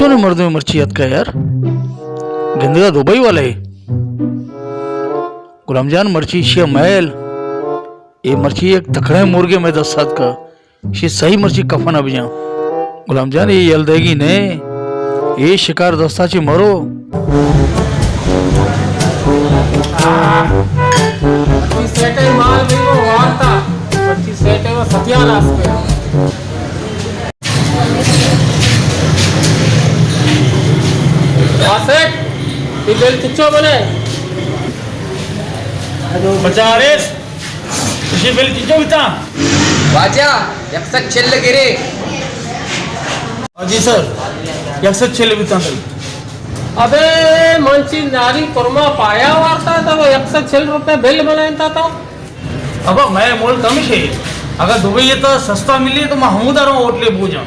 ने मर्द में मर्ची याद का यार, गंदगा दुबई वाला है। गुलामजान मर्ची शिया महल, ये मर्ची एक तखड़े मुर्गे में 10 सात का शी सही मर्ची कफन अब जा गुलामजान ये यल देगी ने ये शिकार दस्ताची मरो। सेटे माल भी वो वार्ता पच्ची सेटे वो सत्यानाश पे वासेट ये बेल चिच्चो बने बचारेस इसी बेल चिच्चो बिता वाजा यक्षक छेल्ल गिरे। जी सर यक्षक छेल्ल बिता अबे मंची नारी कुरमा पाया वार्ता था वो 106 रुपए बिल बनाता था। अब मैं मोल कम है, अगर दुबई ये तो सस्ता मिली तो मैं हमू दारो होटले पूजा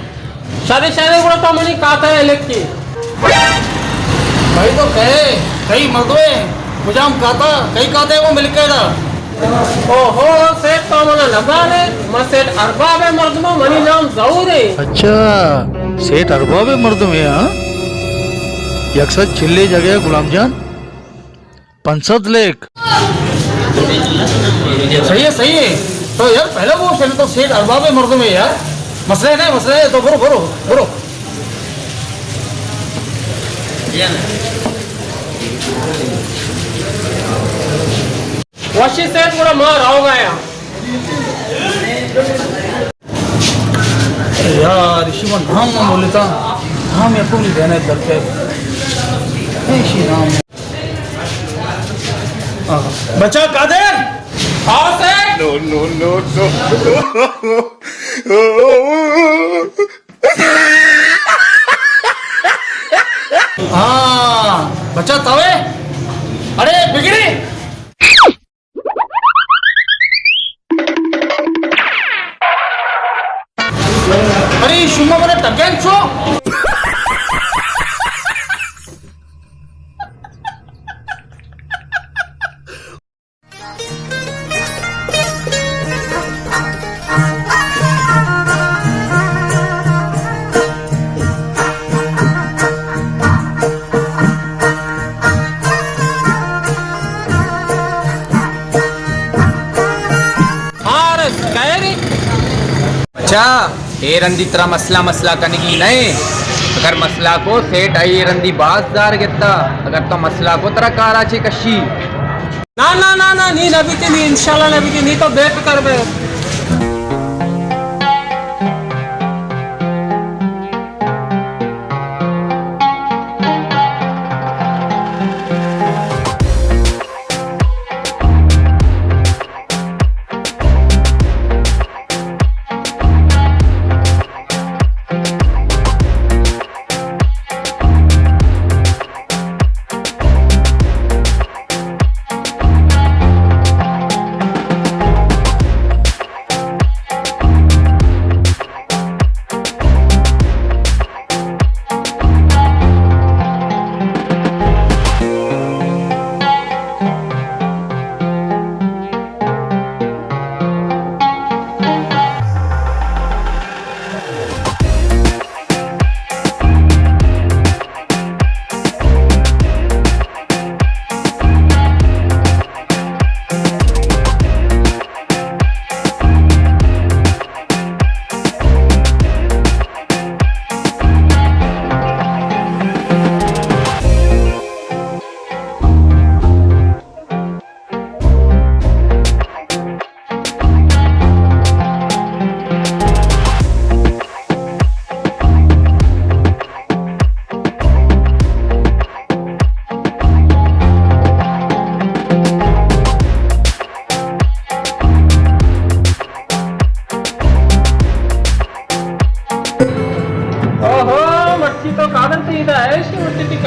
शादी शादी கூட तो मनी काता है लेके भाई तो कहे कई मर्दों मुझाम कहता कई कहते वो मिल के दा ओहो सेठ तो मना लगा ले मैं सेठ अरबाब मर्द में मनी नाम जरूर है। अच्छा सेठ अरबाब मर्द में हाँ यक्षक चिल्ले जगह गुलामजान 65 लाख सही है तो यार पहले वो शेर तो सेठ अरबाब मर्द में यार मसले नहीं मसले तो बोलो वशी सेठ கூட मार आओगा यार इसी में नाम ना बोले था नाम या कोई देना है करके इसी नाम बचा कादर हाँ सेठ no. हाँ बचा तवे अरे बिगड़ी अरे शुमा बने टगेन छो अच्छा ये रंदी तरह मसला करने की नहीं, अगर मसला को सेठ आई रंदी बाजदार गिरता अगर तो मसला को तरह काराची कशी ना नी नबी के नी इंशाल्लाह नबी के नी तो बेफिक्र बे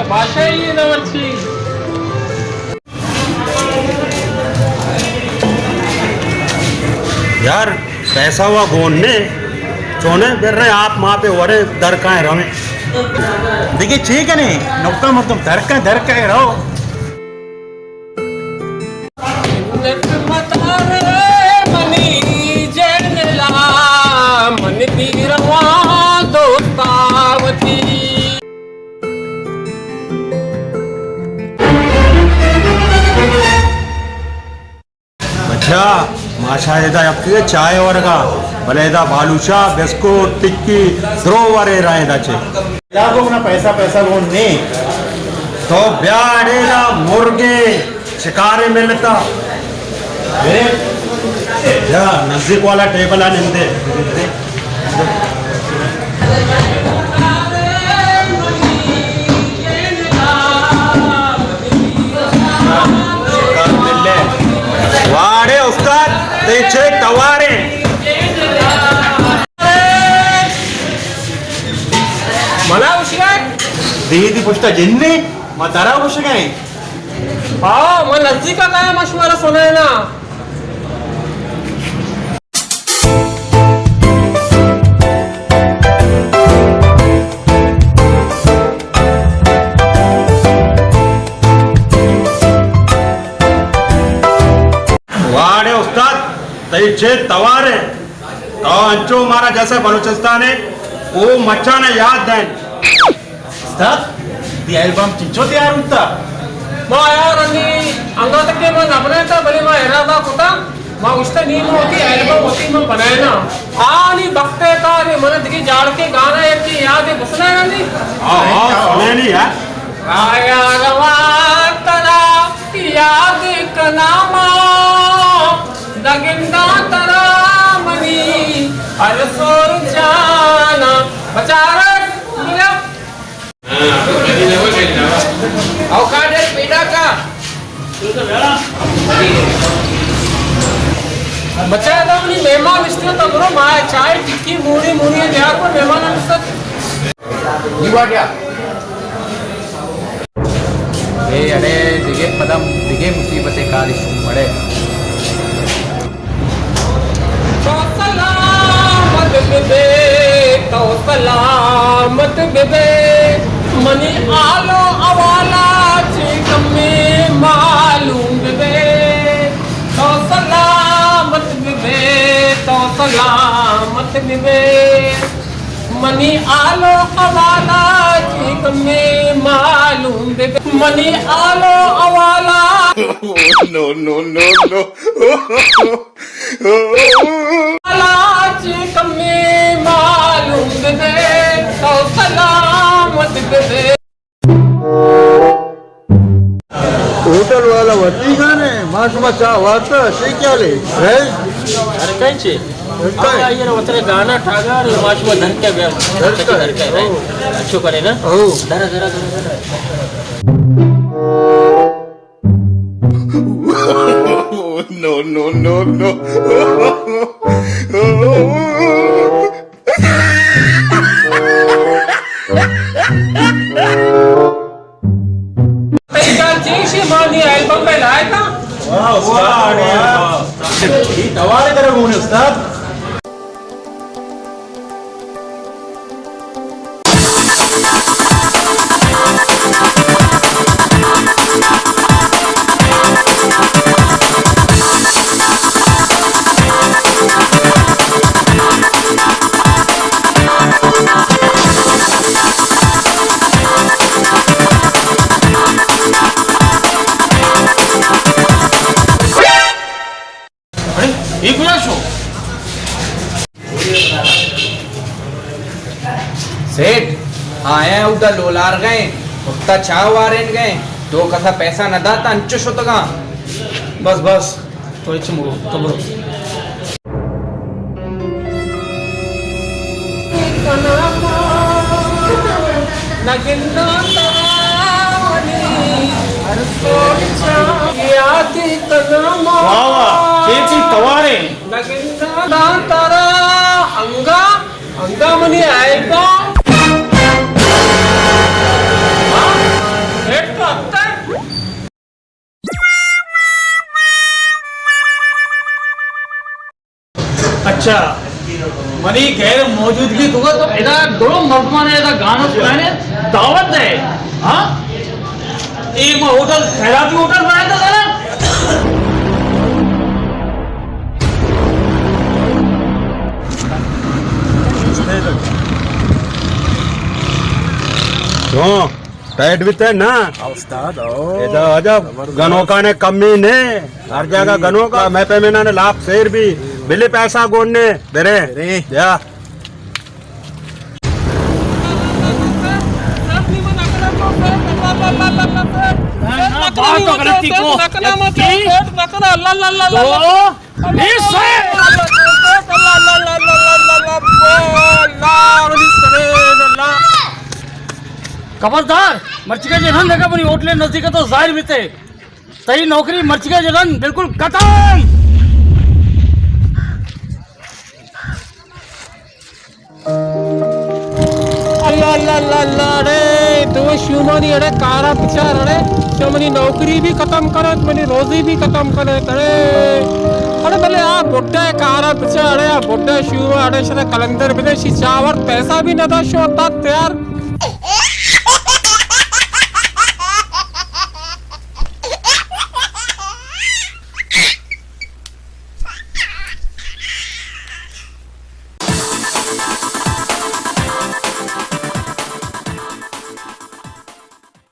भाषा ही ना मच्छी यार पैसा हुआ गोन ने चोने फिर रहे आप वहाँ पे वरे दर का है रहे देखिए ठीक है नहीं नुक्ता मतलब दर का है रहो अच्छा माशा एदा आपके चाय वर्गा भले एदा बालूशा बिस्कुट टिक्की द्रोवरे रायदा छे लागो ना पैसा पैसा गोन ने तो ब्याडेला मुर्गे शिकारे मिलता या नजदीक वाला टेबल आ निंदे वाडे उस्ताद तेचे तवारे मला उशिरा दीदी पुष्टा जिन्ने मतारा कुछ काय हा मग नजदीक का काय मशवरा सुनाय ना वाडे उस्ताद तेचे तवारे तो अंचो मारा जैसे बलूचिस्तान है वो मच्छा ने याद दें उस्ताद दी एल्बम चिंचो तयार होता मग यार आणि अंगातके मग नबरेता बली मग इरादा होता मग उष्ट नीम होती एल्बम होती मग बनाय ना आणि बघते का रे मन दिगी जाड़ के गाना एक की याद है घुसना है नी हाँ सुने नहीं है आया रवा तरा याद कनामा दगिंदा तरा मनी अलसोर जाना बचारक मिला अवकाश पेड़ा का बच्चा था अपनी मेहमान इसलिए तो करो माय चाय टिक्की मूड़ी मूड़ी यार को मेहमान सब ए अरे दिगे पदम दिगे मुसीबतें कारिश मड़े तो सलामत बिबे मनी आलो अवाला चिक में मालूम बिबे तो सलामत बिबे मनी आलो अवाला चिक में मालूम बिबे मनी आलो अवाला चिक में मालूम बिबे तो सलामत बिबे होटल वाला वटी गाने मास मचा वाता से क्या ले है अरे कांचे आता ये वतरे गाना ठागा रे माश में धर के बे धर के रे अच्छो करे ना ओ जरा जरा no जी मानी एल्बम में लाया था वाह उस्ताद ये दवारे करे होने उस्ताद सेठ आया उदा लोलार गए उतना चाव वारेन गए तो कथा पैसा न दाता अंचो शो तगा बस बस तो इच मुगो तो बरो नगिन्ना तरावनी अरसोड़ यादी कनमा वाह केची तवारे नगिन्ना तरा अंगा अंगामनी आएगा अच्छा मनी गैर मौजूदगी दूंगा तो इधर दो मर्दमान ने इधर गाना सुनाने दावत दे हाँ एक होटल खैराती होटल बनाया था ना क्यों टाइट भी थे ना उस्ताद इधर आजा गनों का ने कमी ने हर जगह गनों का मैं पे मैंने लाभ शेर भी बिल्ली पैसा गोने बेरे या खबरदार मर्ची का जलन देखा अपनी होटल नजदीक तो जाहिर भी थे सही नौकरी मर्ची का जलन बिल्कुल खत्म। अल्लाह रे तो शिवमनी अरे कारा पिचार अरे शिवमनी नौकरी भी खत्म करे मनी रोजी भी खत्म करे करे अरे भले आ बुड्ढे कारा पिचार अरे आ बुड्ढे शिव अरे शरे कलंदर विदेशी चावर पैसा भी न था शो तक यार